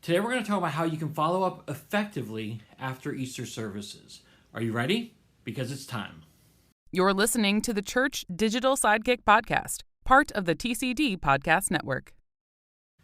Today we're going to talk about how you can follow up effectively after Easter services. Are you ready? Because it's time. You're listening to the Church Digital Sidekick Podcast, part of the TCD Podcast Network.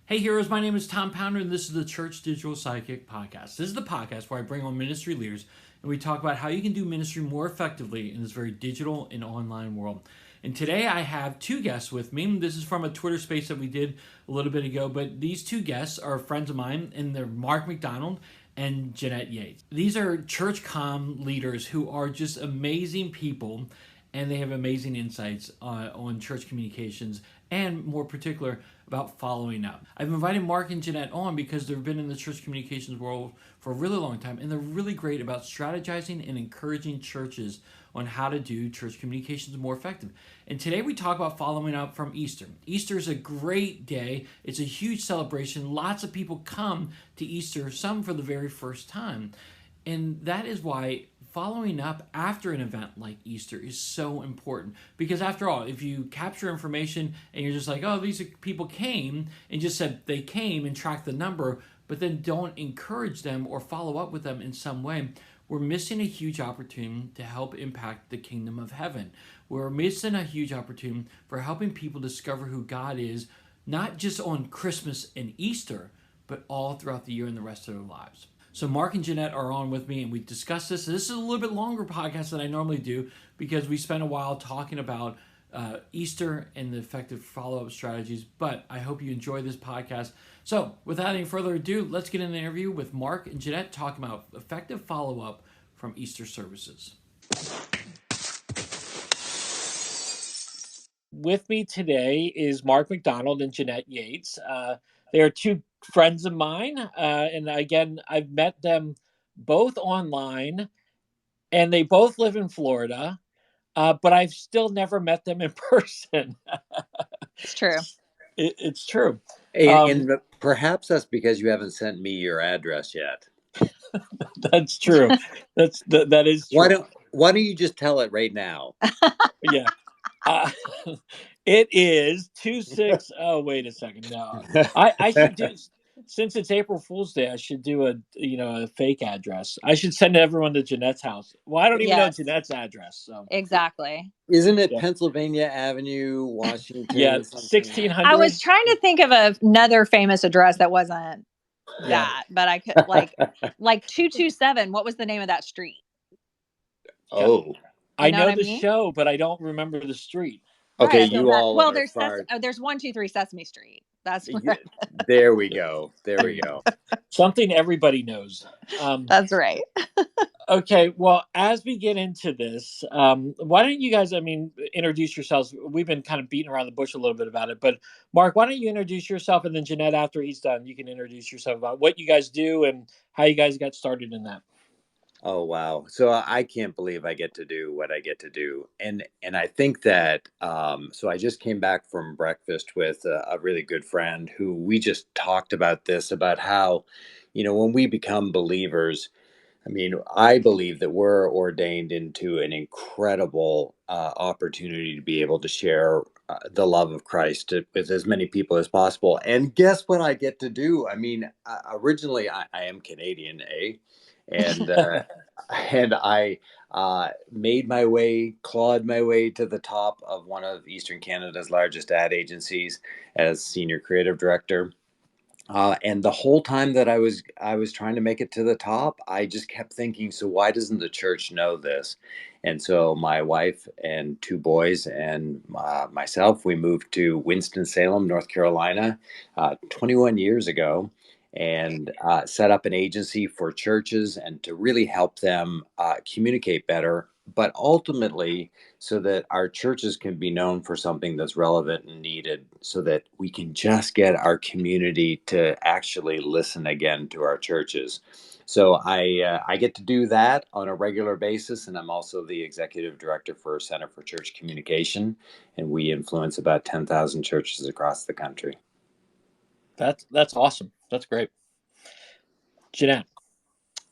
Hey heroes, my name is Tom Pounder and this is the Church Digital Sidekick Podcast. This is the podcast where I bring on ministry leaders and we talk about how you can do ministry more effectively in this very digital and online world. And today I have two guests with me. This is from a Twitter space that we did a little bit ago, but these two guests are friends of mine, and they're MacDonald and Jeanette Yates. These are church comm leaders who are just amazing people, and they have amazing insights on church communications and more particular about following up. I've invited Mark and Jeanette on because they've been in the church communications world for a really long time, and they're really great about strategizing and encouraging churches on how to do church communications more effective. And today we talk about following up from Easter. Easter is a great day. It's a huge celebration. Lots of people come to Easter, some for the very first time. And that is why following up after an event like Easter is so important. Because after all, if you capture information and you're just like, oh, these people came, and just said they came and track the number, but then don't encourage them or follow up with them in some way, we're missing a huge opportunity to help impact the kingdom of heaven. We're missing a huge opportunity for helping people discover who God is, not just on Christmas and Easter, but all throughout the year and the rest of their lives. So Mark and Jeanette are on with me, and we discussed this. This is a little bit longer podcast than I normally do because we spent a while talking about Easter and the effective follow-up strategies, but I hope you enjoy this podcast. So without any further ado, let's get in the interview with Mark and Jeanette talking about effective follow-up from Easter services. With me today is MacDonald and Jeanette Yates. They are two friends of mine, and again, I've met them both online, and they both live in Florida. But I've still never met them in person. It's true. It's true. And perhaps that's because you haven't sent me your address yet. That's true. That is true. Why don't you just tell it right now? Yeah. It is 26. Oh, wait a second. No, I should do. Since it's April Fool's Day, I should do a fake address. I should send everyone to Jeanette's house. Well, I don't even know Jeanette's address. So exactly. Isn't it Pennsylvania Avenue, Washington? Yeah, 1600. I was trying to think of another famous address that wasn't that, but I could like 227. What was the name of that street? Oh, I know the show, but I don't remember the street. Okay, right, you all. Well, there's 123 Sesame Street. That's where... There we go. Something everybody knows. That's right. Okay, well, as we get into this, why don't you guys, introduce yourselves? We've been kind of beating around the bush a little bit about it, but Mark, why don't you introduce yourself, and then Jeanette, after he's done, you can introduce yourself about what you guys do and how you guys got started in that. Oh, wow. So I can't believe I get to do what I get to do. And I think that, so I just came back from breakfast with a really good friend who we just talked about this, about how, when we become believers, I believe that we're ordained into an incredible opportunity to be able to share the love of Christ with as many people as possible. And guess what I get to do? Originally I am Canadian, and I clawed my way to the top of one of Eastern Canada's largest ad agencies as senior creative director. And the whole time that I was trying to make it to the top, I just kept thinking, so why doesn't the church know this? And so my wife and two boys and myself, we moved to Winston-Salem, North Carolina, 21 years ago, and set up an agency for churches and to really help them communicate better, but ultimately so that our churches can be known for something that's relevant and needed, so that we can just get our community to actually listen again to our churches. So I get to do that on a regular basis, and I'm also the executive director for Center for Church Communication, and we influence about 10,000 churches across the country. That's awesome. That's great. Jeanette.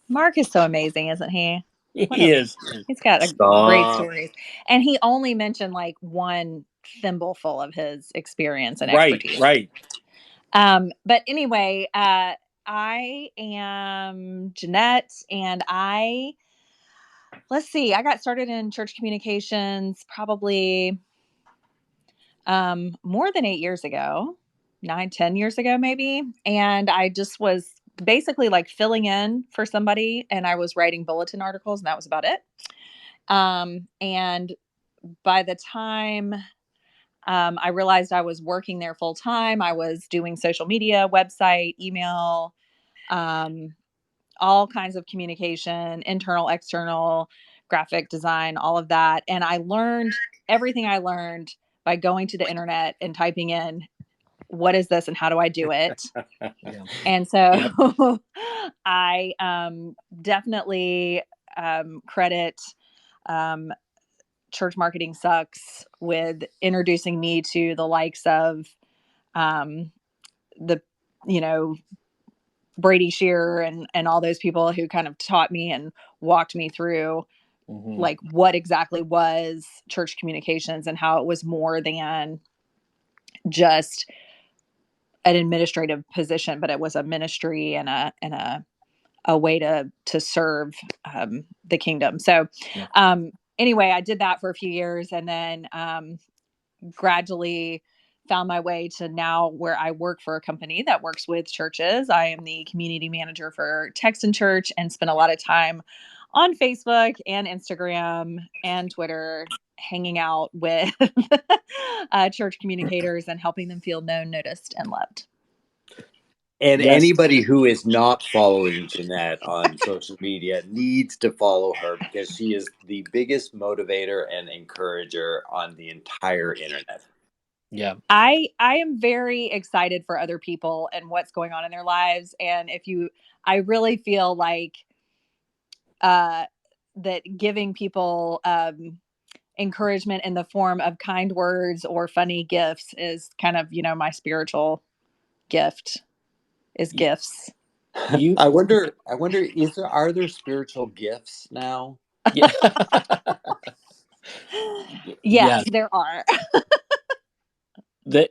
Mark is so amazing, isn't he? He is. He's got great stories. And he only mentioned like one thimbleful of his experience and expertise. Right. But anyway, I am Jeanette, and let's see, I got started in church communications probably more than 8 years ago, 9, 10 years ago, maybe. And I just was basically like filling in for somebody, and I was writing bulletin articles, and that was about it. And by the time I realized I was working there full time, I was doing social media, website, email, um, all kinds of communication, internal, external, graphic design, all of that. And I learned everything I learned by going to the internet and typing in, what is this and how do I do it? Yeah. And so I definitely credit um, Church Marketing Sucks with introducing me to the likes of um, the, you know, Brady Shearer and all those people who kind of taught me and walked me through like what exactly was church communications and how it was more than just an administrative position, but it was a ministry and a way to serve the kingdom. So Yeah. anyway, I did that for a few years, and then gradually found my way to now where I work for a company that works with churches. I am the community manager for Texan Church, and spend a lot of time on Facebook and Instagram and Twitter hanging out with church communicators and helping them feel known, noticed, and loved. And Yes. anybody who is not following Jeanette on social media needs to follow her, because she is the biggest motivator and encourager on the entire internet. Yeah. I am very excited for other people and what's going on in their lives. And I really feel like that giving people encouragement in the form of kind words or funny gifts is kind of, my spiritual gift is gifts. You. I wonder, are there spiritual gifts now? Yeah. Yes, Yeah. there are. The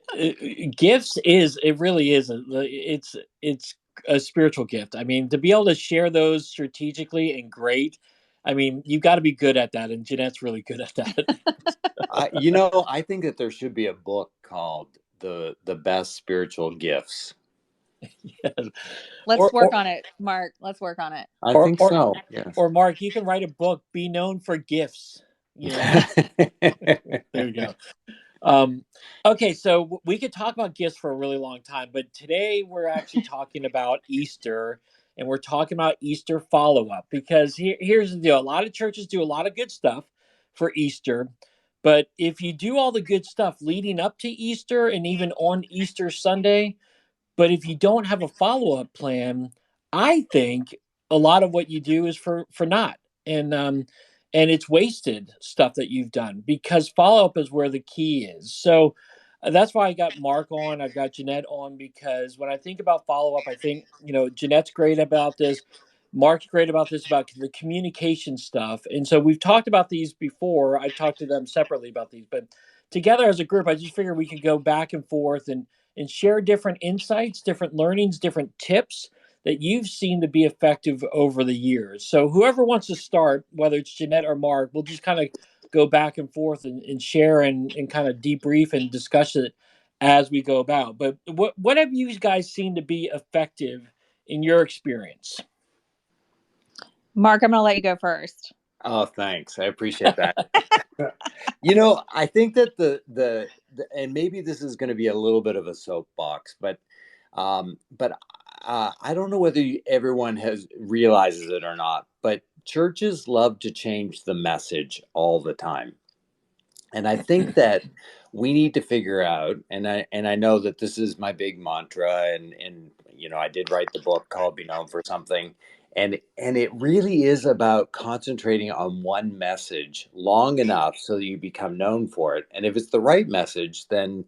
gifts is, it really is it's a spiritual gift. I mean, to be able to share those strategically and great, I mean, you got to be good at that, and Jeanette's really good at that. I think that there should be a book called the best spiritual gifts. Yes. Let's or work or on it, Mark. Let's work on it. I or think or, so. Yes. or Mark, you can write a book, Be Known for Gifts. There you go. Um, okay, so we could talk about gifts for a really long time, but today we're actually talking about Easter, and we're talking about Easter follow up, because here's the deal. A lot of churches do a lot of good stuff for Easter, but if you do all the good stuff leading up to Easter and even on Easter Sunday, but if you don't have a follow up plan, I think a lot of what you do is for naught, and it's wasted stuff that you've done, because follow up is where the key is. So that's why I got Mark on. I've got Jeanette on, because when I think about follow up, I think Jeanette's great about this. Mark's great about this, about the communication stuff. And so we've talked about these before. I've talked to them separately about these, but together as a group, I just figured we could go back and forth and share different insights, different learnings, different tips that you've seen to be effective over the years. So whoever wants to start, whether it's Jeanette or Mark, we'll just kind of go back and forth and share and kind of debrief and discuss it as we go about. But what have you guys seen to be effective in your experience? Mark, I'm going to let you go first. Oh, thanks. I appreciate that. I think that the and maybe this is going to be a little bit of a soapbox, but I don't know whether everyone has realizes it or not, but churches love to change the message all the time. And I think that we need to figure out, and I know that this is my big mantra, and I did write the book called Be Known for Something, and it really is about concentrating on one message long enough so that you become known for it. And if it's the right message, then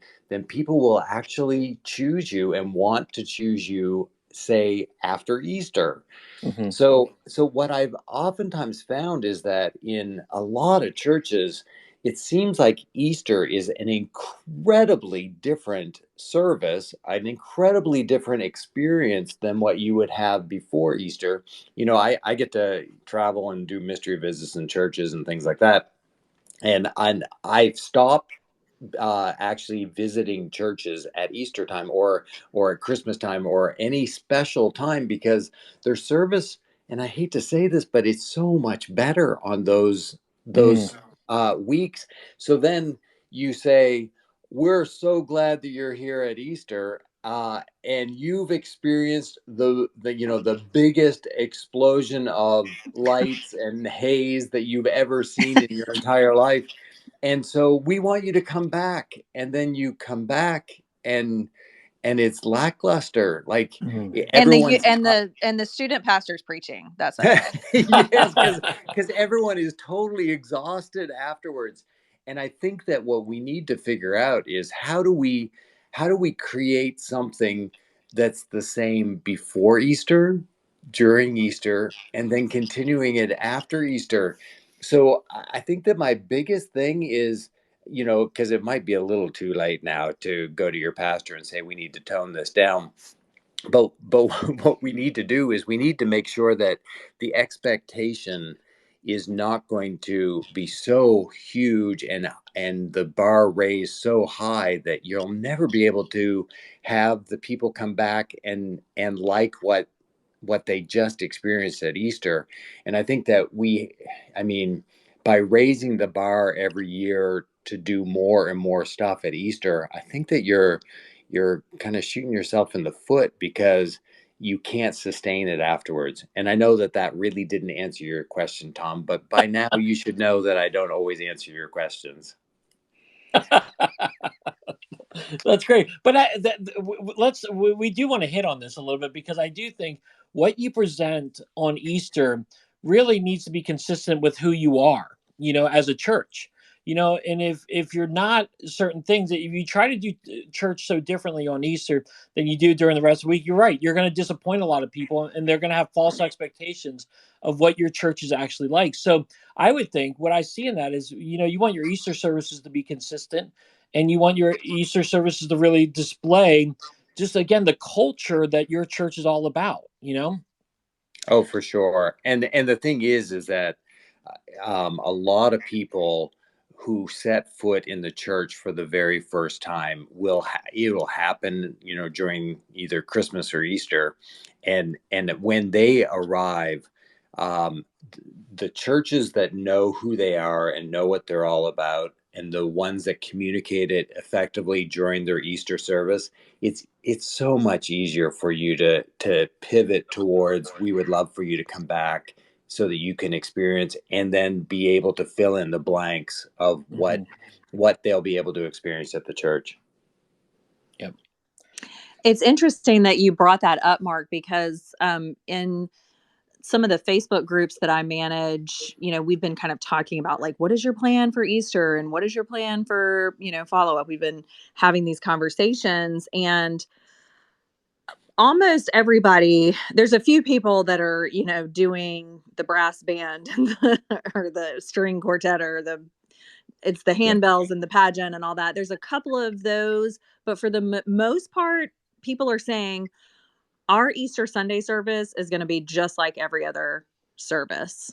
people will actually choose you and want to choose you, say, after Easter. Mm-hmm. So what I've oftentimes found is that in a lot of churches, it seems like Easter is an incredibly different service, an incredibly different experience than what you would have before Easter. I get to travel and do mystery visits in churches and things like that. And I've stopped actually visiting churches at Easter time or at Christmas time or any special time because their service, and I hate to say this, but it's so much better on those weeks. So then you say, "We're so glad that you're here at Easter." And you've experienced the biggest explosion of lights and haze that you've ever seen in your entire life, and so we want you to come back, and then you come back, and it's lackluster. Like And everyone's the student pastor's preaching. That's it. yes, because everyone is totally exhausted afterwards. And I think that what we need to figure out is how do we create something that's the same before Easter, during Easter, and then continuing it after Easter. So I think that my biggest thing is, because it might be a little too late now to go to your pastor and say we need to tone this down, but what we need to do is we need to make sure that the expectation is not going to be so huge and the bar raised so high that you'll never be able to have the people come back and like what they just experienced at Easter. And I think that I mean, by raising the bar every year to do more and more stuff at Easter, I think that you're kind of shooting yourself in the foot because you can't sustain it afterwards. And I know that that really didn't answer your question, Tom, but by now you should know that I don't always answer your questions. That's great. But we do want to hit on this a little bit because I do think what you present on Easter really needs to be consistent with who you are, as a church. And if you're not certain things, that if you try to do church so differently on Easter than you do during the rest of the week, you're right. You're going to disappoint a lot of people, and they're going to have false expectations of what your church is actually like. So I would think what I see in that is, you want your Easter services to be consistent, and you want your Easter services to really display just, again, the culture that your church is all about. Oh, for sure. And the thing is that a lot of people who set foot in the church for the very first time it will happen, during either Christmas or Easter, and when they arrive, um, the churches that know who they are and know what they're all about, and the ones that communicate it effectively during their Easter service, it's so much easier for you to pivot towards, we would love for you to come back so that you can experience and then be able to fill in the blanks of what they'll be able to experience at the church. Yep. It's interesting that you brought that up, Mark, because in some of the Facebook groups that I manage, we've been kind of talking about, like, what is your plan for Easter and what is your plan for, follow up. We've been having these conversations, and almost everybody, there's a few people that are, doing the brass band or the string quartet or it's the Yeah, handbells and the pageant and all that. There's a couple of those, but for the most part, people are saying our Easter Sunday service is going to be just like every other service.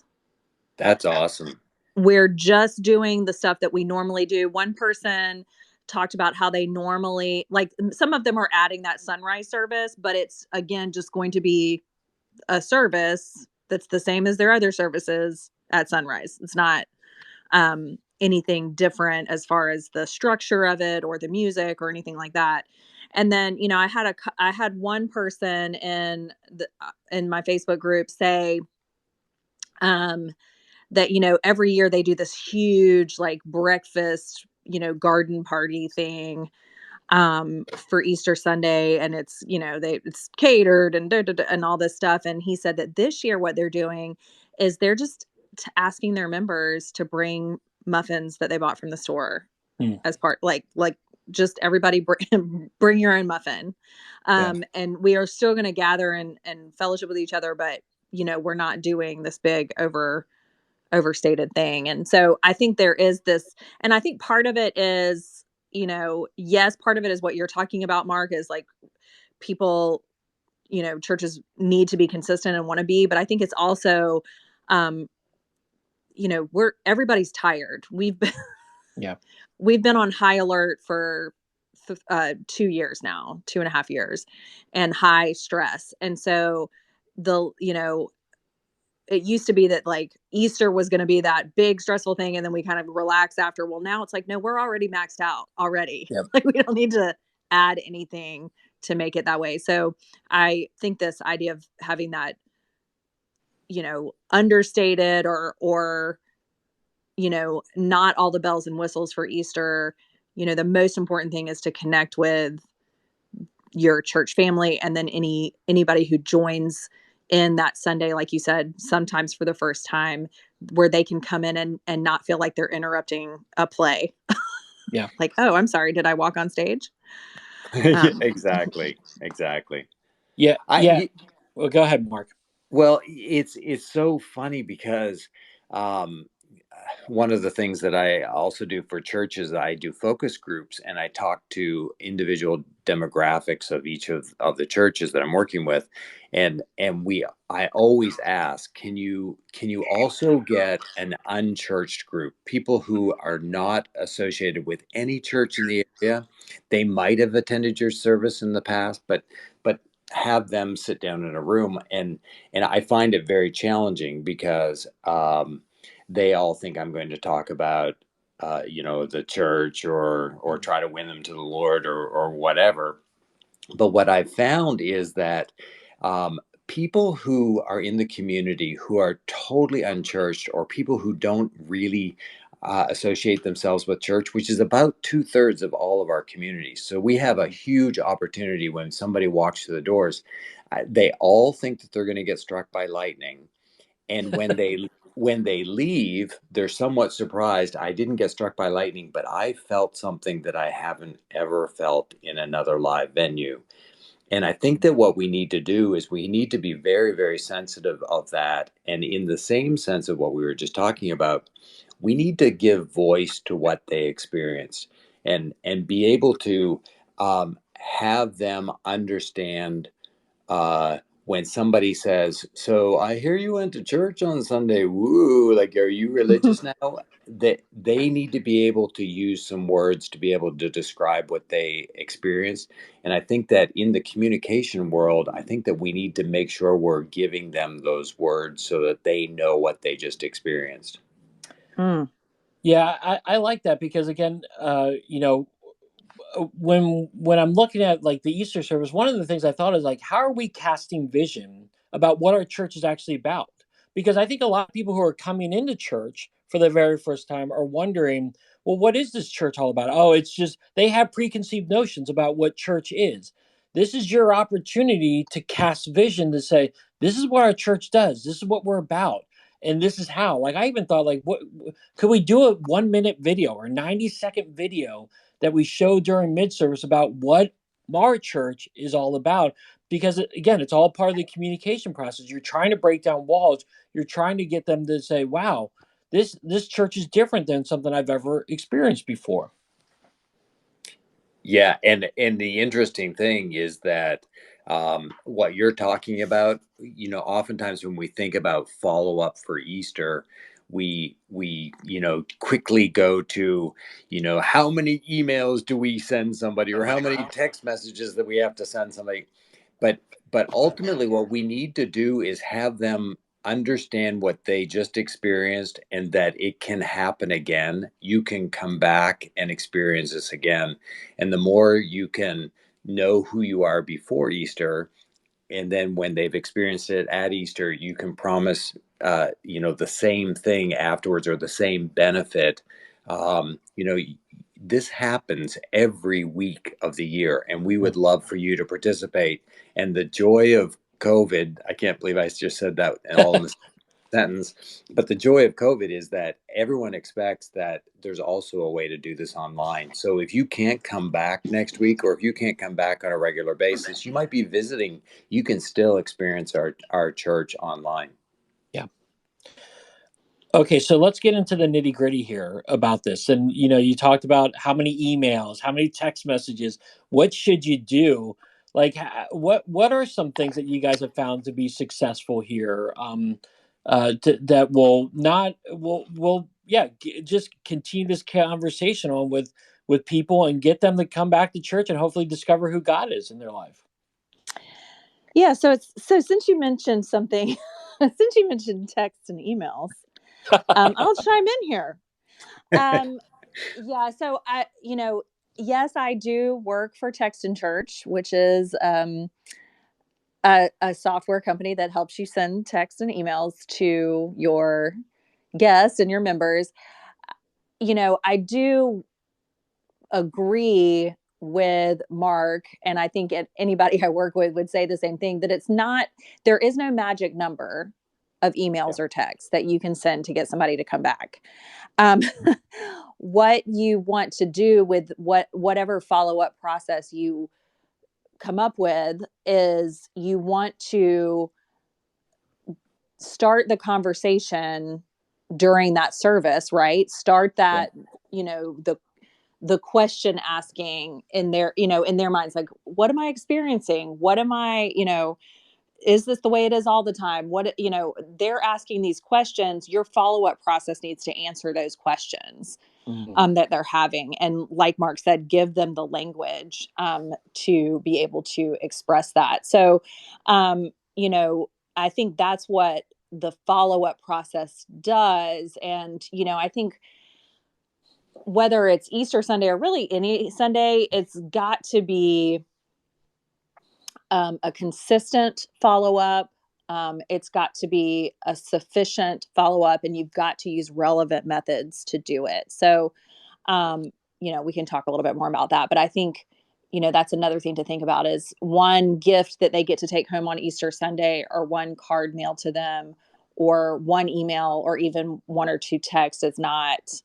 that's awesome. We're just doing the stuff that we normally do. One person talked about how they normally, like, some of them are adding that sunrise service, but it's, again, just going to be a service that's the same as their other services at sunrise. It's not anything different as far as the structure of it or the music or anything like that. And then, I had one person in my Facebook group say that, every year they do this huge, like, breakfast, garden party thing for Easter Sunday, and it's, it's catered and and all this stuff. And he said that this year what they're doing is they're just asking their members to bring muffins that they bought from the store as part, like just everybody bring your own muffin. Yeah. And we are still going to gather and fellowship with each other, but we're not doing this big overstated thing. And so I think there is this, and I think part of it is, yes, part of it is what you're talking about, Mark, is like people, churches need to be consistent and want to be, but I think it's also, um, everybody's tired. Yeah. We've been on high alert for 2 years now, 2.5 years, and high stress. And so it used to be that like Easter was going to be that big stressful thing. And then we kind of relax after. Well, now it's like, no, we're already maxed out already. Yep. Like we don't need to add anything to make it that way. So I think this idea of having that, understated or, not all the bells and whistles for Easter, the most important thing is to connect with your church family, and then anybody who joins in that Sunday, like you said, sometimes for the first time, where they can come in and not feel like they're interrupting a play. Yeah. Like, oh, I'm sorry, did I walk on stage? Yeah, exactly. Yeah. I Well, go ahead, Mark. Well, it's so funny because um, one of the things that I also do for churches, I do focus groups and I talk to individual demographics of each of the churches that I'm working with, and I always ask, can you also get an unchurched group, people who are not associated with any church in the area? They might have attended your service in the past, but have them sit down in a room, and I find it very challenging because they all think I'm going to talk about the church or try to win them to the Lord or whatever. But what I've found is that people who are in the community who are totally unchurched, or people who don't really associate themselves with church, which is about 2/3 of all of our communities. So we have a huge opportunity when somebody walks through the doors. They all think that they're going to get struck by lightning, and when they leave, they're somewhat surprised. I didn't get struck by lightning, but I felt something that I haven't ever felt in another live venue. And I think that what we need to do is we need to be very, very sensitive of that. And in the same sense of what we were just talking about, we need to give voice to what they experienced, and be able to have them understand when somebody says, "So I hear you went to church on Sunday. Woo! Like, are you religious now?" That they need to be able to use some words to be able to describe what they experienced. And I think that in the communication world, I think that we need to make sure we're giving them those words so that they know what they just experienced. Mm. Yeah, I like that because again, when I'm looking at like the Easter service, one of the things I thought is like, how are we casting vision about what our church is actually about? Because I think a lot of people who are coming into church for the very first time are wondering, well, what is this church all about? Oh, it's just they have preconceived notions about what church is. This is your opportunity to cast vision to say, this is what our church does. This is what we're about. And this is how. Like I even thought, like, what could we do a 1 minute video or 90-second video that we show during mid-service about what our church is all about? Because again, it's all part of the communication process. You're trying to break down walls. You're trying to get them to say, wow, this church is different than something I've ever experienced before. Yeah, and the interesting thing is that what you're talking about, oftentimes when we think about follow up for Easter, we quickly go to, how many emails do we send somebody, or how many text messages that we have to send somebody. But ultimately, what we need to do is have them understand what they just experienced, and that it can happen again. You can come back and experience this again. And the more you can know who you are before Easter, and then when they've experienced it at Easter, you can promise, the same thing afterwards, or the same benefit. This happens every week of the year, and we would love for you to participate. And the joy of COVID, I can't believe I just said that and all in the sentence, but the joy of COVID is that everyone expects that there's also a way to do this online. So if you can't come back next week, or if you can't come back on a regular basis, you might be visiting, you can still experience our church online. Yeah. Okay, so let's get into the nitty gritty here about this. And you talked about how many emails, how many text messages. What should you do? Like, what are some things that you guys have found to be successful here? That will not will yeah just continue this conversation on with people and get them to come back to church and hopefully discover who God is in their life. Yeah. So since you mentioned something, since you mentioned texts and emails, I'll chime in here. Um, yeah. So yes, I do work for Text in Church, which is a software company that helps you send texts and emails to your guests and your members. I do agree with Mark, and I think anybody I work with would say the same thing, that there is no magic number of Yeah. emails or texts that you can send to get somebody to come back. Um, what you want to do with whatever follow-up process you come up with is you want to start the conversation during that service, right? Start Yeah. that, the question asking in their minds, like, what am I experiencing? What am I, is this the way it is all the time? They're asking these questions. Your follow-up process needs to answer those questions Mhm. that they're having. And like Mark said, give them the language to be able to express that. So, I think that's what the follow-up process does. And, I think whether it's Easter Sunday or really any Sunday, it's got to be a consistent follow up. It's got to be a sufficient follow up, and you've got to use relevant methods to do it. So, we can talk a little bit more about that. But I think, that's another thing to think about is one gift that they get to take home on Easter Sunday, or one card mailed to them, or one email, or even one or two texts is not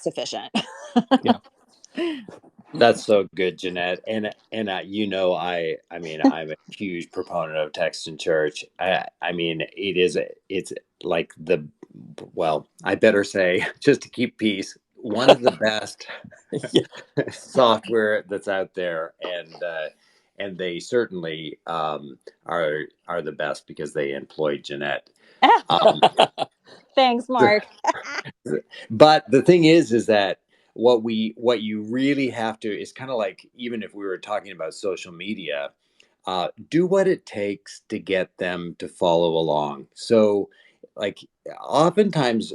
sufficient. Yeah. That's so good, Jeanette. I mean, I'm a huge proponent of text in church. I mean, it's like well, I better say, just to keep peace, one of the best Yeah. software that's out there, and they certainly are the best because they employ Jeanette. Um, Thanks, Mark. but the thing is that what you really have to is kind of like, even if we were talking about social media, do what it takes to get them to follow along. So, like, oftentimes,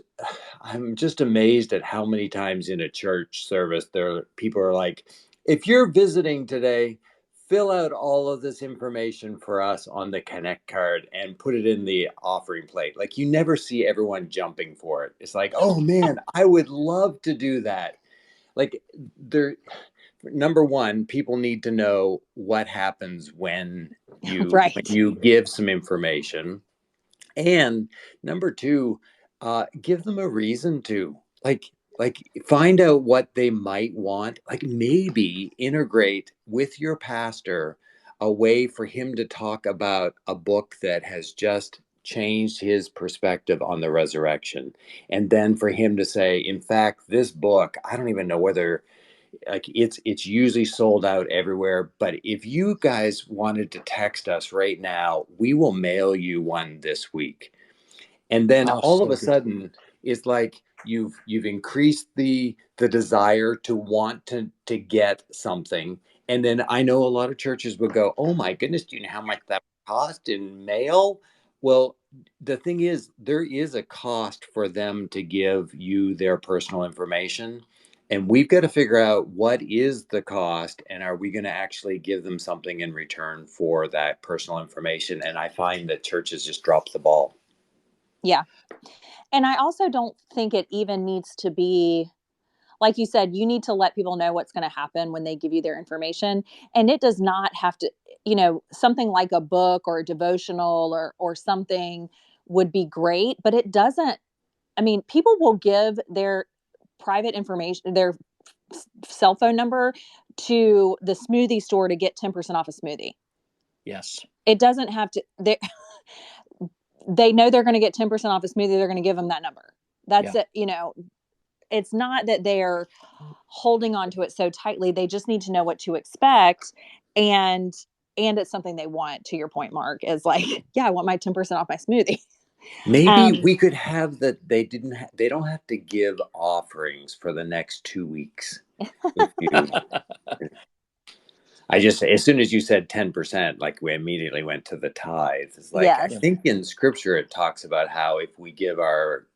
I'm just amazed at how many times in a church service people are like, if you're visiting today, fill out all of this information for us on the connect card and put it in the offering plate. Like, you never see everyone jumping for it. It's like, oh man, I would love to do that. Like, there, number one, people need to know what happens when Right. you give some information. And number two, give them a reason to, like find out what they might want. Like, maybe integrate with your pastor a way for him to talk about a book that has just changed his perspective on the resurrection. And then for him to say, in fact, this book, I don't even know whether, like, it's usually sold out everywhere, but if you guys wanted to text us right now, we will mail you one this week. And then Oh, all of so a good. sudden, it's like you've increased the desire to want to get something. And then I know a lot of churches would go, oh my goodness, do you know how much that would cost in mail? Well, the thing is, there is a cost for them to give you their personal information. And we've got to figure out what is the cost, and are we going to actually give them something in return for that personal information? And I find that churches just drop the ball. Yeah. And I also don't think it even needs to be, like you said, you need to let people know what's going to happen when they give you their information. And it does not have to, something like a book or a devotional or something would be great, but it doesn't. I mean, people will give their private information, their cell phone number, to the smoothie store to get 10% off a smoothie. Yes. It doesn't have to. they know they're going to get 10% off a smoothie, they're going to give them that number. That's Yeah. it. It's not that they're holding on to it so tightly. They just need to know what to expect. And it's something they want, to your point, Mark, is like, yeah, I want my 10% off my smoothie. Maybe we could have that they don't have to give offerings for the next 2 weeks. If you, as soon as you said 10%, like we immediately went to the tithes. It's like, I Yes. think in scripture it talks about how if we give our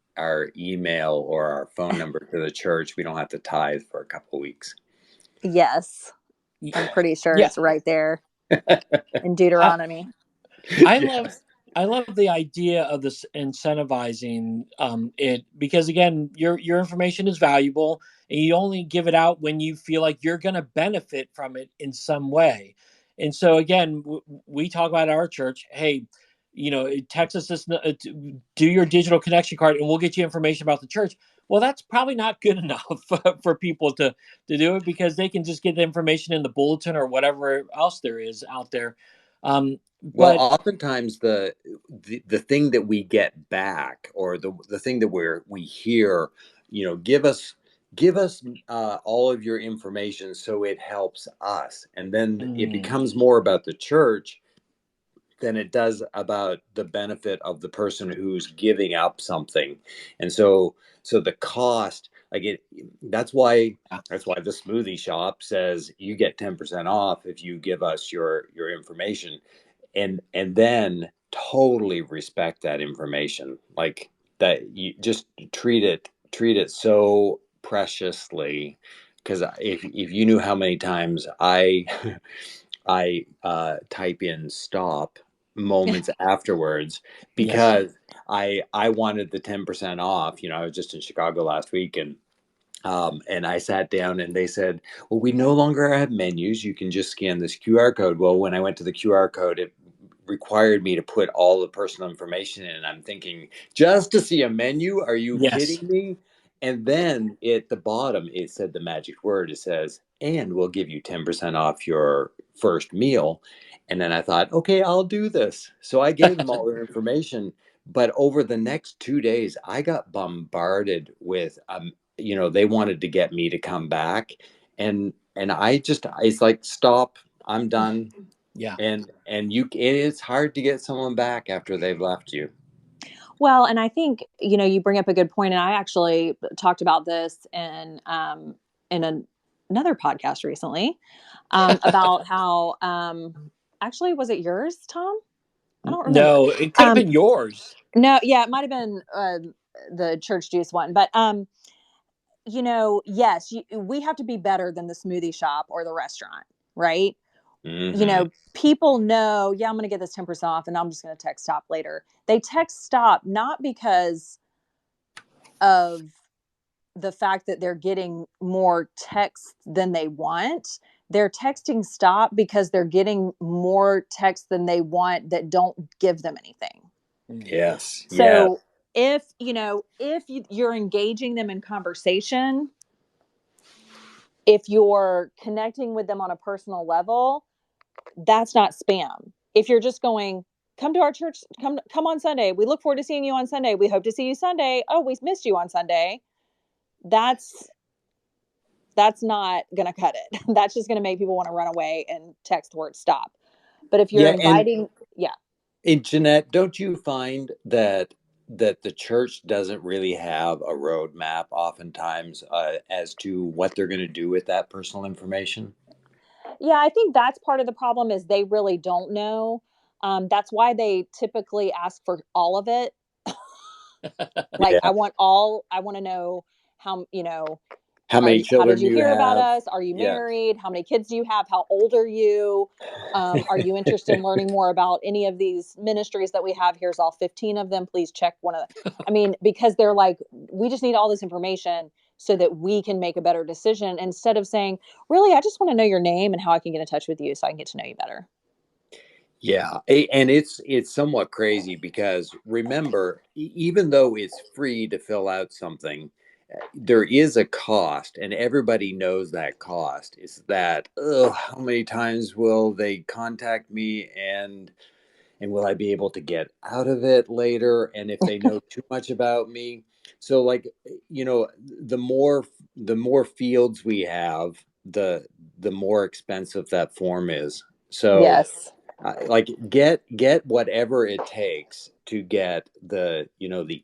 email or our phone number to the church, we don't have to tithe for a couple of weeks. Yes. I'm pretty sure Yeah. it's right there in I, Deuteronomy. I love Yes. I love the idea of this incentivizing it, because again, your information is valuable, and you only give it out when you feel like you're going to benefit from it in some way. And so again, we talk about our church. Hey, text us this, do your digital connection card, and we'll get you information about the church. Well, that's probably not good enough for people to do it, because they can just get the information in the bulletin or whatever else there is out there. Well, But oftentimes the thing that we get back, or the thing that we hear, give us all of your information so it helps us, and then it becomes more about the church than it does about the benefit of the person who's giving up something. And so the cost, like that's why the smoothie shop says you get 10% off if you give us your information, and then totally respect that information, like that. You just treat it so preciously, because if you knew how many times I type in stop moments afterwards, yes. because I wanted the 10% off. I was just in Chicago last week, and I sat down and they said, well, we no longer have menus. You can just scan this QR code. Well, when I went to the QR code, it required me to put all the personal information in. And I'm thinking, just to see a menu? Are you Yes. kidding me? And then at the bottom, it said the magic word. It says, and we'll give you 10% off your first meal. And then I thought, okay, I'll do this. So I gave them all their information. But over the next 2 days, I got bombarded with they wanted to get me to come back, and it's like, stop, I'm done. Yeah. And it's hard to get someone back after they've left you. Well, and I think, you bring up a good point, and I actually talked about this in another podcast recently, about how, actually, was it yours, Tom? I don't remember. No, it could have been yours. No, yeah, it might have been the church juice one, but yes, we have to be better than the smoothie shop or the restaurant, right? Hmm. People know, yeah, I'm going to get this 10% off, and I'm just going to text stop later. They text stop not because of the fact that they're getting more texts than they want. They're texting stop because they're getting more texts than they want that don't give them anything. Yes. Yeah. So if you're engaging them in conversation, if you're connecting with them on a personal level, that's not spam. If you're just going, come to our church, come on Sunday. We look forward to seeing you on Sunday. We hope to see you Sunday. Oh, we missed you on Sunday. That's not going to cut it. That's just going to make people want to run away and text the word stop. But if you're Yeah. And, inviting, yeah. Jeanette, don't you find that the church doesn't really have a roadmap oftentimes, as to what they're going to do with that personal information? Yeah, I think that's part of the problem, is they really don't know. That's why they typically ask for all of it. Like, Yeah. I want to know how, How many how did children you you hear about have? us? Are you Yeah. married? How many kids do you have? How old are you? Are you interested in learning more about any of these ministries that we have? Here's all 15 of them. Please check one of them. I mean, because they're like, we just need all this information so that we can make a better decision, instead of saying, really, I just want to know your name and how I can get in touch with you so I can get to know you better. Yeah, and it's somewhat crazy, because remember, even though it's free to fill out something, there is a cost, and everybody knows that cost. It's that, how many times will they contact me, and will I be able to get out of it later? And if they know too much about me, so like, the more fields we have, the more expensive that form is. So Yes. like get whatever it takes to get the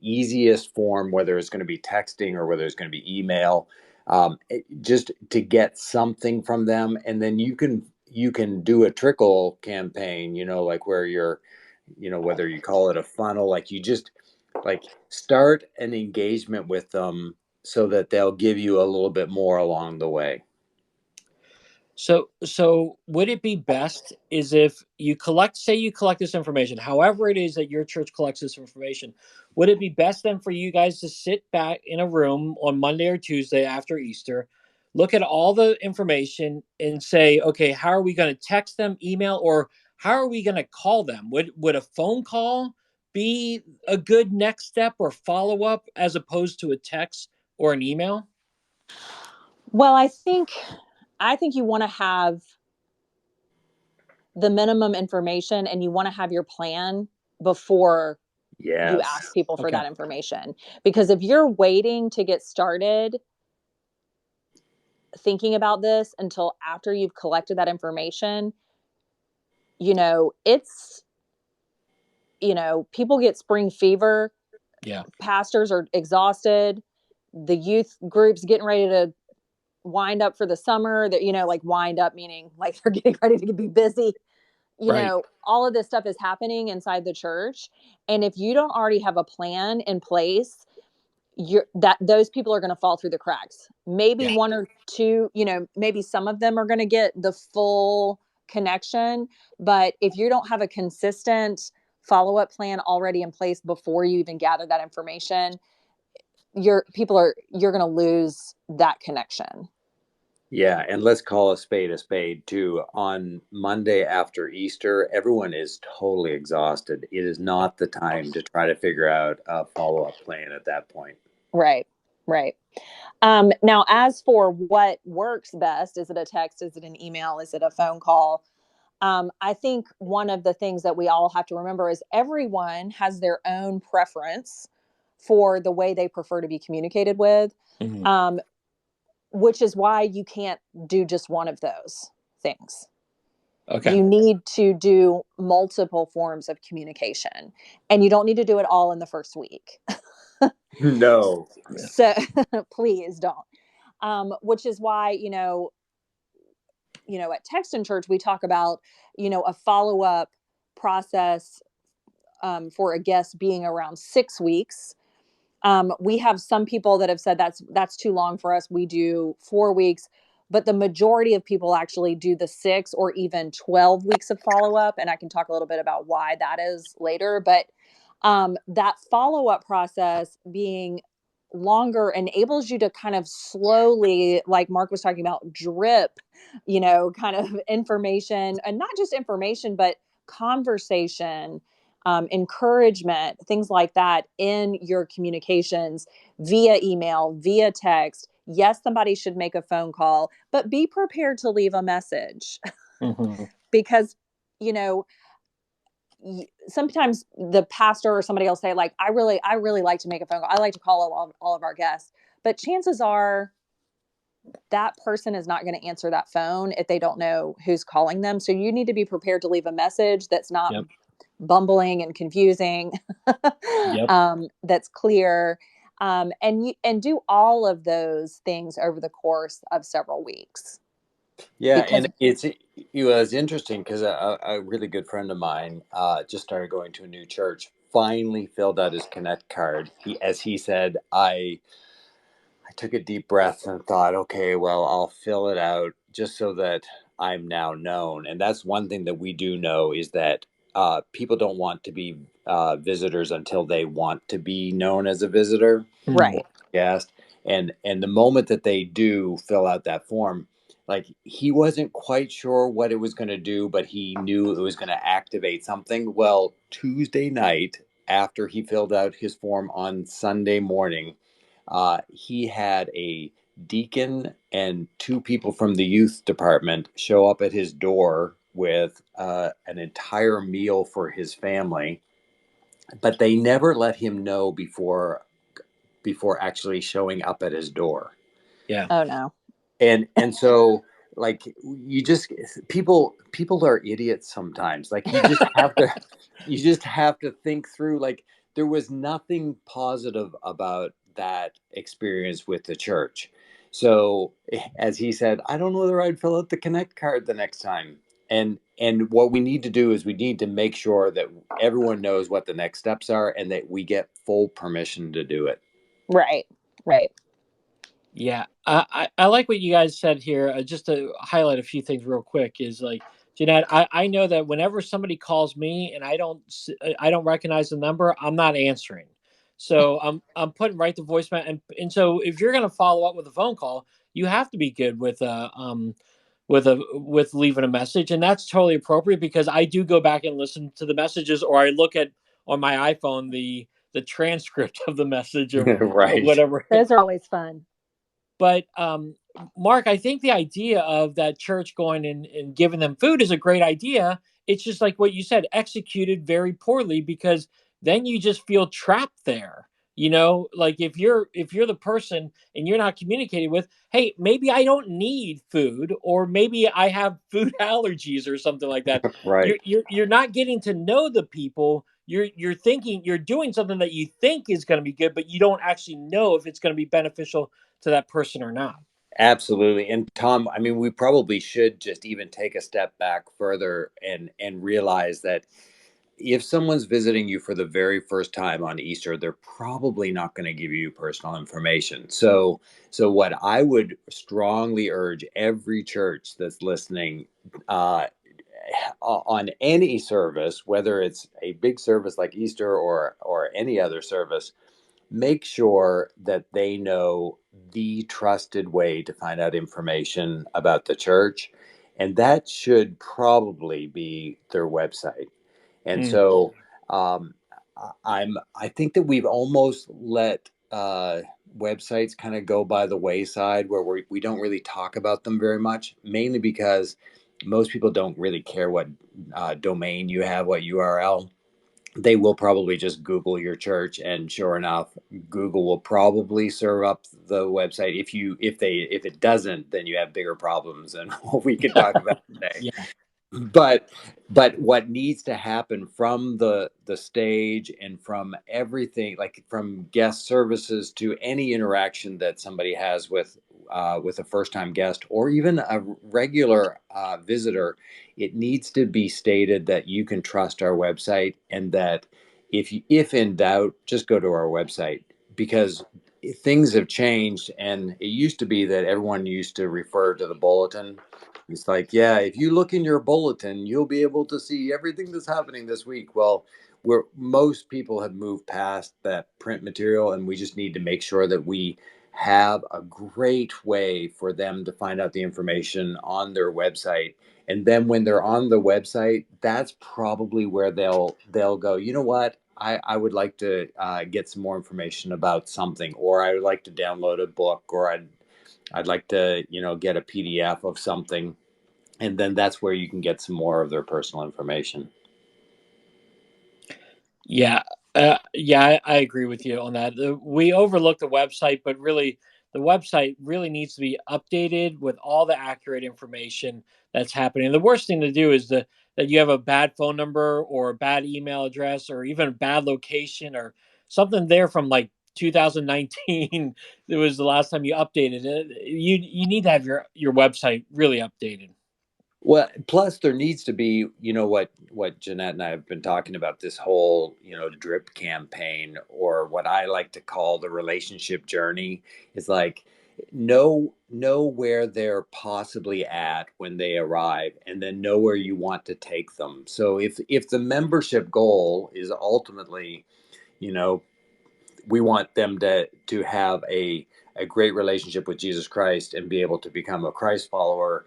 easiest form, whether it's going to be texting or whether it's going to be email, just to get something from them, and then you can do a trickle campaign, like where you're, whether you call it a funnel, like you just like start an engagement with them so that they'll give you a little bit more along the way. So would it be best is if you collect this information, however it is that your church collects this information, would it be best then for you guys to sit back in a room on Monday or Tuesday after Easter, look at all the information and say, okay, how are we going to text them, email, or how are we going to call them? Would a phone call be a good next step or follow up as opposed to a text or an email? Well, I think you want to have the minimum information and you want to have your plan before you Yes. ask people for Okay. that information. Because if you're waiting to get started thinking about this until after you've collected that information, it's, people get spring fever, Yeah. pastors are exhausted, the youth groups getting ready to wind up for the summer, that, like wind up meaning like they're getting ready to be busy. Right. All of this stuff is happening inside the church. And if you don't already have a plan in place, those people are going to fall through the cracks. Maybe Yeah. one or two, maybe some of them are going to get the full connection. But if you don't have a consistent follow-up plan already in place before you even gather that information, you're going to lose that connection. Yeah, and let's call a spade too. On Monday after Easter, everyone is totally exhausted. It is not the time to try to figure out a follow-up plan at that point. Right. Right. Now, as for what works best, is it a text? Is it an email? Is it a phone call? I think one of the things that we all have to remember is everyone has their own preference for the way they prefer to be communicated with, Mhm. um, which is why you can't do just one of those things. Okay. You need to do multiple forms of communication, and you don't need to do it all in the first week. No. So please don't. Which is why, at Text in Church, we talk about, a follow up process for a guest being around 6 weeks. We have some people that have said that's too long for us. We do 4 weeks, but the majority of people actually do the 6 or even 12 weeks of follow up. And I can talk a little bit about why that is later. But that follow up process being longer enables you to kind of slowly, like Mark was talking about, drip, kind of information, and not just information, but conversation, encouragement, things like that in your communications via email, via text. Yes, somebody should make a phone call, but be prepared to leave a message Mhm. because, you know, sometimes the pastor or somebody will say, like, I really like to make a phone call. I like to call all of our guests, but chances are that person is not going to answer that phone if they don't know who's calling them. So you need to be prepared to leave a message that's not Yep. bumbling and confusing, Yep. that's clear, and do all of those things over the course of several weeks. Yeah, Because and it was interesting because a really good friend of mine just started going to a new church. Finally filled out his Connect card. As he said, I took a deep breath and thought, okay, well, I'll fill it out just so that I'm now known. And that's one thing that we do know is that people don't want to be visitors until they want to be known as a visitor Mhm. right, or guest. And the moment that they do fill out that form, like he wasn't quite sure what it was going to do, but he knew it was going to activate something. Well, Tuesday night, after he filled out his form on Sunday morning, he had a deacon and two people from the youth department show up at his door with an entire meal for his family, but they never let him know before actually showing up at his door. Yeah. Oh no. And so, like, you just people are idiots sometimes. Like, you just have to think through, like, there was nothing positive about that experience with the church. So, as he said, I don't know whether I'd fill out the connect card the next time. And what we need to do is we need to make sure that everyone knows what the next steps are and that we get full permission to do it. Right. Right. Yeah, I like what you guys said here. Just to highlight a few things real quick is like, Jeanette, I know that whenever somebody calls me and I don't recognize the number, I'm not answering. So I'm putting right to voicemail, and so if you're gonna follow up with a phone call, you have to be good with leaving a message, and that's totally appropriate because I do go back and listen to the messages, or I look at on my iPhone the transcript of the message or Right. whatever. Those are always fun. But Mark, I think the idea of that church going and giving them food is a great idea. It's just like what you said, executed very poorly because then you just feel trapped there. Like if you're the person and you're not communicating with, hey, maybe I don't need food, or maybe I have food allergies or something like that. Right. You're not getting to know the people. You're thinking you're doing something that you think is going to be good, but you don't actually know if it's going to be beneficial to that person or not. Absolutely. And Tom, I mean, we probably should just even take a step back further and realize that if someone's visiting you for the very first time on Easter, they're probably not going to give you personal information. So what I would strongly urge every church that's listening, uh, on any service, whether it's a big service like Easter or any other service, make sure that they know the trusted way to find out information about the church. And that should probably be their website. And Mm. so, um, I think that we've almost let websites kind of go by the wayside where we don't really talk about them very much, mainly because most people don't really care what domain you have, what URL. They will probably just Google your church, and sure enough, Google will probably serve up the website. If it doesn't, then you have bigger problems than what we could talk about today. Yeah. But what needs to happen from the stage and from everything, like from guest services to any interaction that somebody has with a first time guest or even a regular visitor, it needs to be stated that you can trust our website, and that if in doubt, just go to our website, because things have changed. And it used to be that everyone used to refer to the bulletin. It's like, yeah, if you look in your bulletin, you'll be able to see everything that's happening this week. Well, most people have moved past that print material, and we just need to make sure that we have a great way for them to find out the information on their website. And then when they're on the website, that's probably where they'll go, you know what? I would like to get some more information about something, or I would like to download a book, or I'd like to, get a PDF of something. And then that's where you can get some more of their personal information. Yeah, I agree with you on that. We overlook the website, but really, the website really needs to be updated with all the accurate information that's happening. The worst thing to do is that you have a bad phone number or a bad email address or even a bad location or something there from like 2019. It was the last time you updated it. You need to have your website really updated. Well, plus there needs to be, what Jeanette and I have been talking about, this whole, drip campaign, or what I like to call the relationship journey, is like know where they're possibly at when they arrive, and then know where you want to take them. So if the membership goal is ultimately, you know, we want them to have a great relationship with Jesus Christ and be able to become a Christ follower.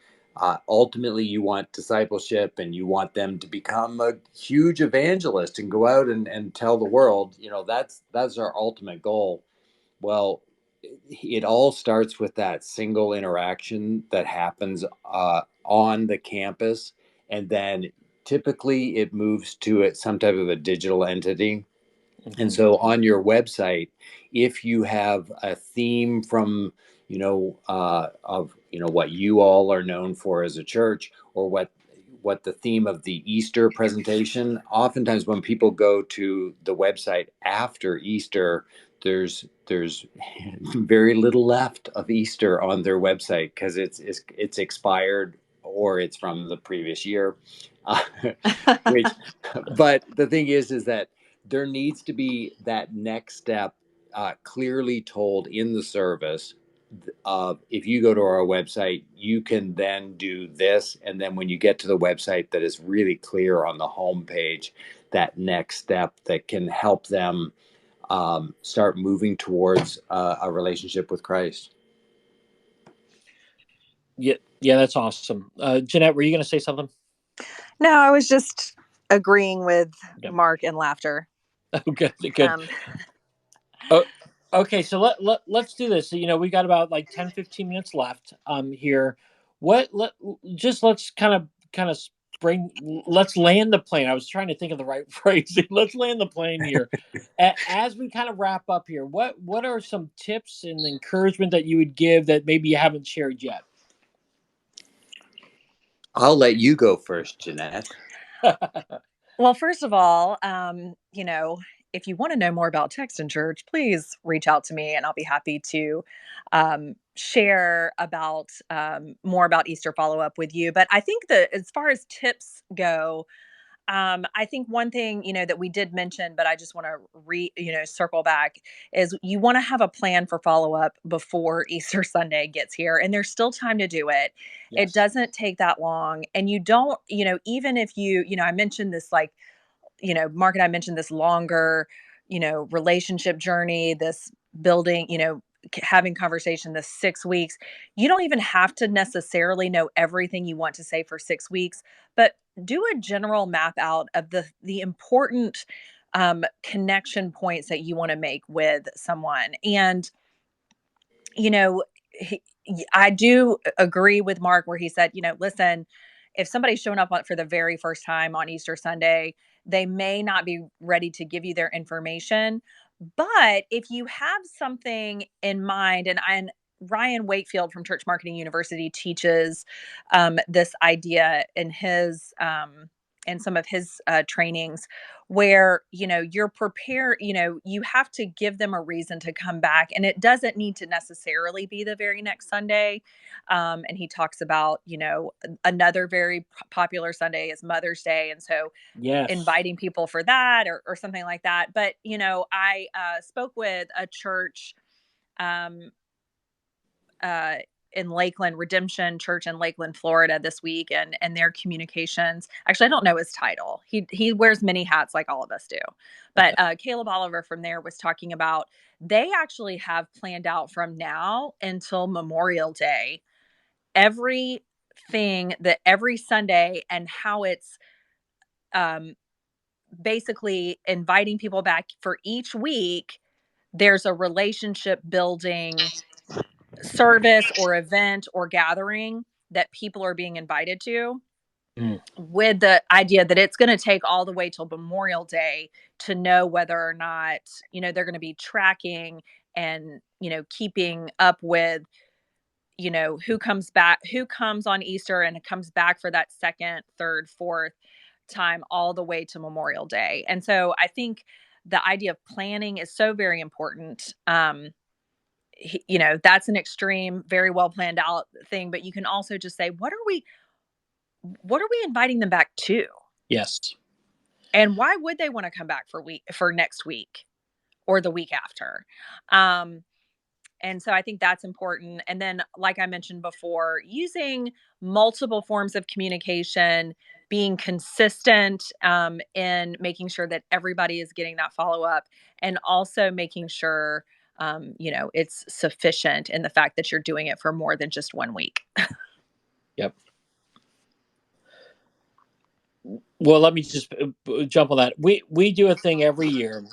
Ultimately, you want discipleship, and you want them to become a huge evangelist and go out and tell the world. That's our ultimate goal. Well, it all starts with that single interaction that happens on the campus, and then typically it moves to some type of a digital entity. And so on your website, if you have a theme from, what you all are known for as a church, or what the theme of the Easter presentation, oftentimes when people go to the website after Easter, there's very little left of Easter on their website because it's expired or it's from the previous year. Which, but the thing is that there needs to be that next step clearly told in the service. If you go to our website, you can then do this, and then when you get to the website, that is really clear on the home page, that next step that can help them start moving towards a relationship with Christ. Yeah, that's awesome. Jeanette, were you going to say something? No, I was just agreeing with Yep. Mark and laughter. Oh, good. Oh, okay, so let's do this. So, we got about like 10, 15 minutes left here. Let's kind of let's land the plane. I was trying to think of the right phrasing. Let's land the plane here. As we kind of wrap up here, what are some tips and encouragement that you would give that maybe you haven't shared yet? I'll let you go first, Jeanette. Well, first of all, if you want to know more about Text in Church, please reach out to me and I'll be happy to share about more about Easter follow up with you. But I think that as far as tips go, I think one thing, that we did mention, but I just want to circle back is you want to have a plan for follow up before Easter Sunday gets here. And there's still time to do it. Yes. It doesn't take that long. And you don't, even if I mentioned this, like, Mark and I mentioned this longer, relationship journey, this building, having conversation, this 6 weeks. You don't even have to necessarily know everything you want to say for 6 weeks, but do a general map out of the important connection points that you want to make with someone. And, you know, he, I do agree with Mark where he said, listen, if somebody's showing up for the very first time on Easter Sunday, they may not be ready to give you their information. But if you have something in mind, and Ryan Wakefield from Church Marketing University teaches this idea in some of his trainings, where you're prepared. You have to give them a reason to come back, and it doesn't need to necessarily be the very next Sunday. And he talks about another very popular Sunday is Mother's Day, and so Yes. inviting people for that or something like that. But, I spoke with a church in Lakeland, Redemption Church in Lakeland, Florida this week, and their communications. Actually, I don't know his title. He wears many hats like all of us do. But Caleb Oliver from there was talking about they actually have planned out from now until Memorial Day everything that every Sunday and how it's basically inviting people back for each week. There's a relationship building service or event or gathering that people are being invited to, with the idea that it's going to take all the way till Memorial Day to know whether or not, they're going to be tracking and, keeping up with, who comes on Easter and comes back for that second, third, fourth time all the way to Memorial Day. And so I think the idea of planning is so very important. That's an extreme, very well planned out thing, but you can also just say, what are we inviting them back to? Yes. And why would they want to come back for next week or the week after? And so I think that's important. And then, like I mentioned before, using multiple forms of communication, being consistent in making sure that everybody is getting that follow up, and also making sure, it's sufficient in the fact that you're doing it for more than just 1 week. Yep. Well, let me just jump on that. We do a thing every year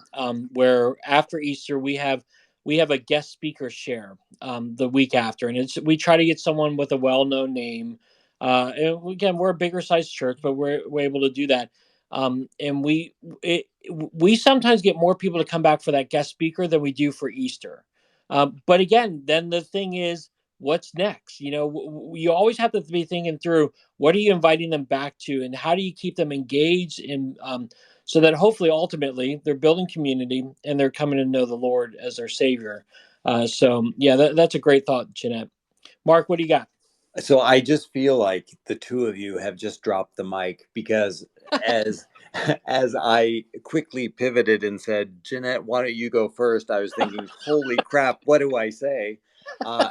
where after Easter we have a guest speaker share the week after, and we try to get someone with a well-known name And again, we're a bigger sized church, but we're able to do that. And we sometimes get more people to come back for that guest speaker than we do for Easter. But again, then the thing is, what's next? You always have to be thinking through, what are you inviting them back to, and how do you keep them engaged in, so that hopefully ultimately they're building community and they're coming to know the Lord as their Savior. So yeah, that's a great thought, Jeanette. Mark, what do you got? So I just feel like the two of you have just dropped the mic, because as as I quickly pivoted and said, Jeanette, why don't you go first? I was thinking, holy crap, what do I say? Uh,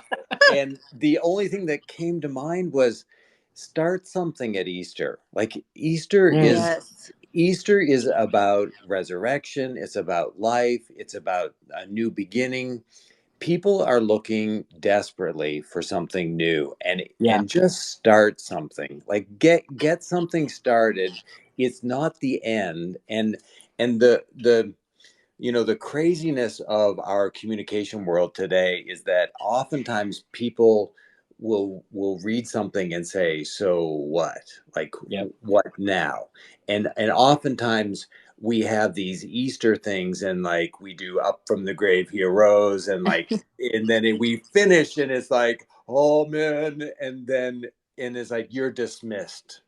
and the only thing that came to mind was, start something at Easter. Like Mm, Easter is about resurrection. It's about life. It's about a new beginning. People are looking desperately for something new, yeah. and just start something. Like, get something started. It's not the end. And the the craziness of our communication world today is that oftentimes people will read something and say, so what? Like, Yep. what now? And oftentimes we have these Easter things, and like, we do up from the grave he arose, and like, and then we finish and it's like, oh man, and it's like, you're dismissed.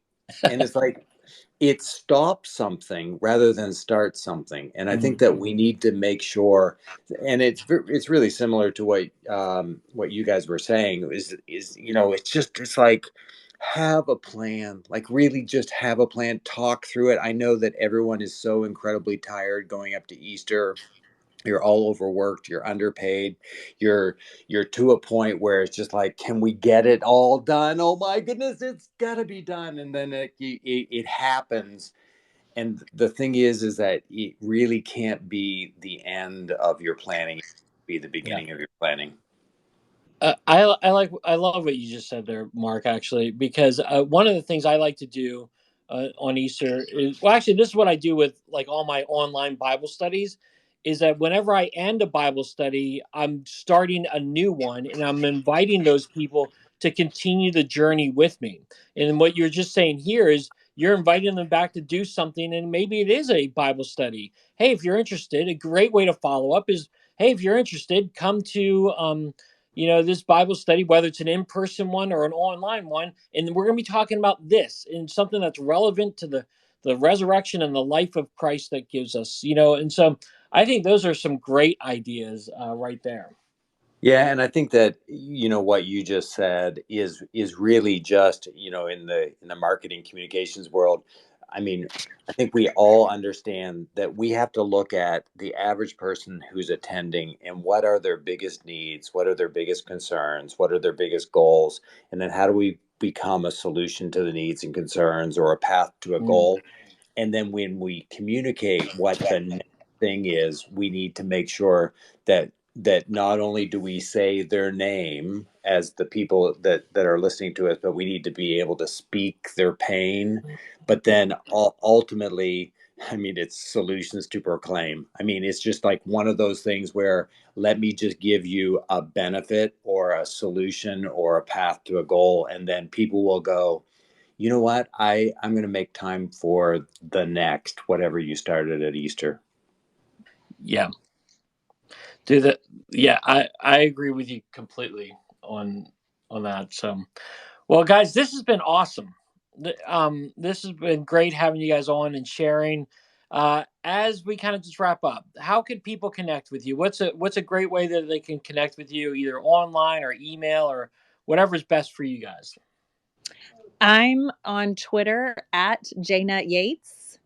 And it's like, it stops something rather than start something. And I think Mm, that we need to make sure, and it's really similar to what you guys were saying, is it's like, have a plan. Like, really just have a plan, talk through it. I know that everyone is so incredibly tired going up to Easter. You're all overworked, you're underpaid, you're to a point where it's just like, can we get it all done? Oh my goodness, it's got to be done. And then it happens. And the thing is that it really can't be the end of your planning, it can be the yeah. beginning of your planning. I love what you just said there, Mark. Actually, because one of the things I like to do on Easter is, well, actually, this is what I do with like all my online Bible studies. Is that whenever I end a Bible study, I'm starting a new one, and I'm inviting those people to continue the journey with me. And what you're just saying here is, you're inviting them back to do something, and maybe it is a Bible study. Hey, if you're interested, a great way to follow up is, hey, if you're interested, come to this Bible study, whether it's an in-person one or an online one, and we're going to be talking about this and something that's relevant to the resurrection and the life of Christ that gives us. And so I think those are some great ideas right there. Yeah, and I think that what you just said is really just, in the marketing communications world. I mean, I think we all understand that we have to look at the average person who's attending, and what are their biggest needs, what are their biggest concerns, what are their biggest goals, and then how do we become a solution to the needs and concerns, or a path to a Mm, goal. And then when we communicate what the next thing is, we need to make sure that not only do we say their name as the people that are listening to us, but we need to be able to speak their pain. But then ultimately, I mean, it's solutions to proclaim. I mean, it's just like one of those things where, let me just give you a benefit or a solution or a path to a goal. And then people will go, you know what? I'm going to make time for the next, whatever you started at Easter. yeah. Do that. Yeah, I agree with you completely on that. So, well, guys, this has been awesome. This has been great having you guys on and sharing. As we kind of just wrap up, how can people connect with you? What's a great way that they can connect with you, either online or email or whatever's best for you guys? I'm on Twitter at Jeanette Yates.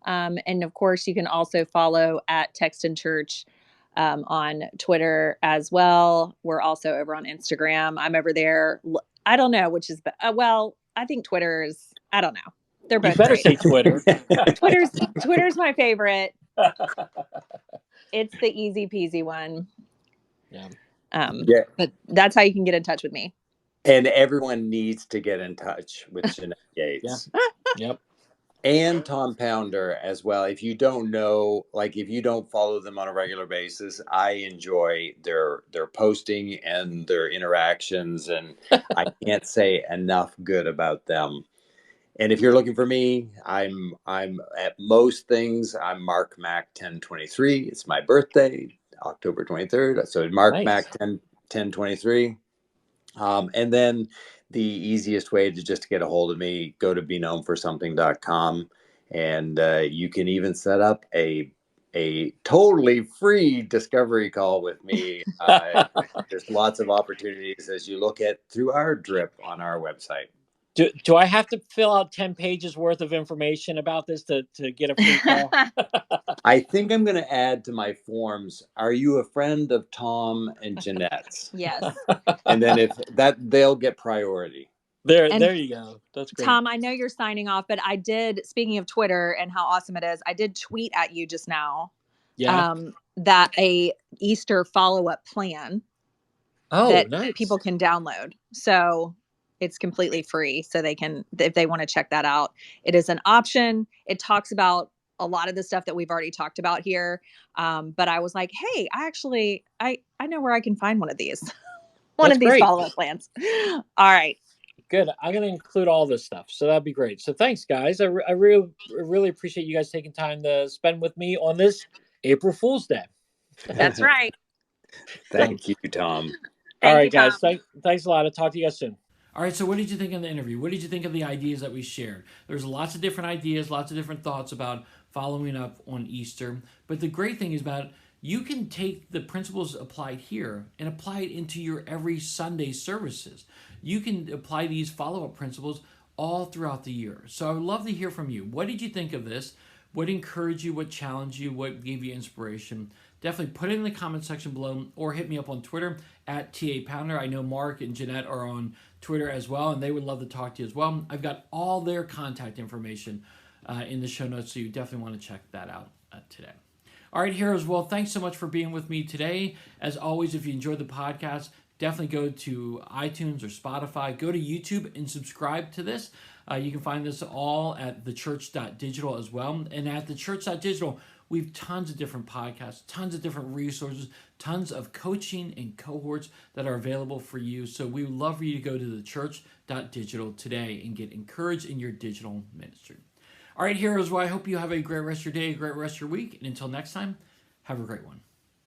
And of course, you can also follow at Text and Church on Twitter as well. We're also over on Instagram. I'm over there. I don't know which is, well, I think Twitter is, I don't know. They're You both better great. say Twitter. Twitter's my favorite. It's the easy peasy one. Yeah. Yeah. But that's how you can get in touch with me. And everyone needs to get in touch with Jeanette Yeah. Yates. Yep. And Tom Pounder as well. If you don't know, like if you don't follow them on a regular basis, I enjoy their posting and their interactions, and I can't say enough good about them. And if you're looking for me, I'm at most things. I'm Mark Mac 1023. It's my birthday, October 23rd. So Mark Nice. Mac 1023. And then the easiest way to just get a hold of me, go to beknownforsomething.com, and you can even set up a totally free discovery call with me. There's lots of opportunities as you look at through our drip on our website. Do I have to fill out 10 pages worth of information about this to get a free call? I think I'm going to add to my forms, are you a friend of Tom and Jeanette's? Yes. And then if that, they'll get priority. There And you go. That's great. Tom, I know you're signing off, but I did, speaking of Twitter and how awesome it is, I did tweet at you just now Yeah. that a Easter follow-up plan Oh, that nice. people can download. So it's completely free. So they can, if they want to check that out, it is an option. It talks about a lot of the stuff that we've already talked about here. But I was like, hey, I know where I can find one of these, one That's of these great. follow-up plans. All right. Good. I'm going to include all this stuff. So that'd be great. So thanks, guys. I really appreciate you guys taking time to spend with me on this April Fool's Day. That's right. Thank you, Tom. All right, you, Tom. guys. Thanks a lot. I'll talk to you guys soon. All right, so what did you think of the interview? What did you think of the ideas that we shared? There's lots of different ideas, lots of different thoughts about following up on Easter. But the great thing is about you can take the principles applied here and apply it into your every Sunday services. You can apply these follow-up principles all throughout the year. So I would love to hear from you. What did you think of this? What encouraged you? What challenged you? What gave you inspiration? Definitely put it in the comment section below or hit me up on Twitter at @TA Pounder. I know Mark and Jeanette are on Twitter as well, and they would love to talk to you as well. I've got all their contact information in the show notes, so you definitely want to check that out today. All right, heroes. Well, thanks so much for being with me today. As always, if you enjoyed the podcast, definitely go to iTunes or Spotify. Go to YouTube and subscribe to this. You can find this all at thechurch.digital as well. And at thechurch.digital, we have tons of different podcasts, tons of different resources, tons of coaching and cohorts that are available for you. So we would love for you to go to thechurch.digital today and get encouraged in your digital ministry. All right, heroes, well, I hope you have a great rest of your day, a great rest of your week. And until next time, have a great one.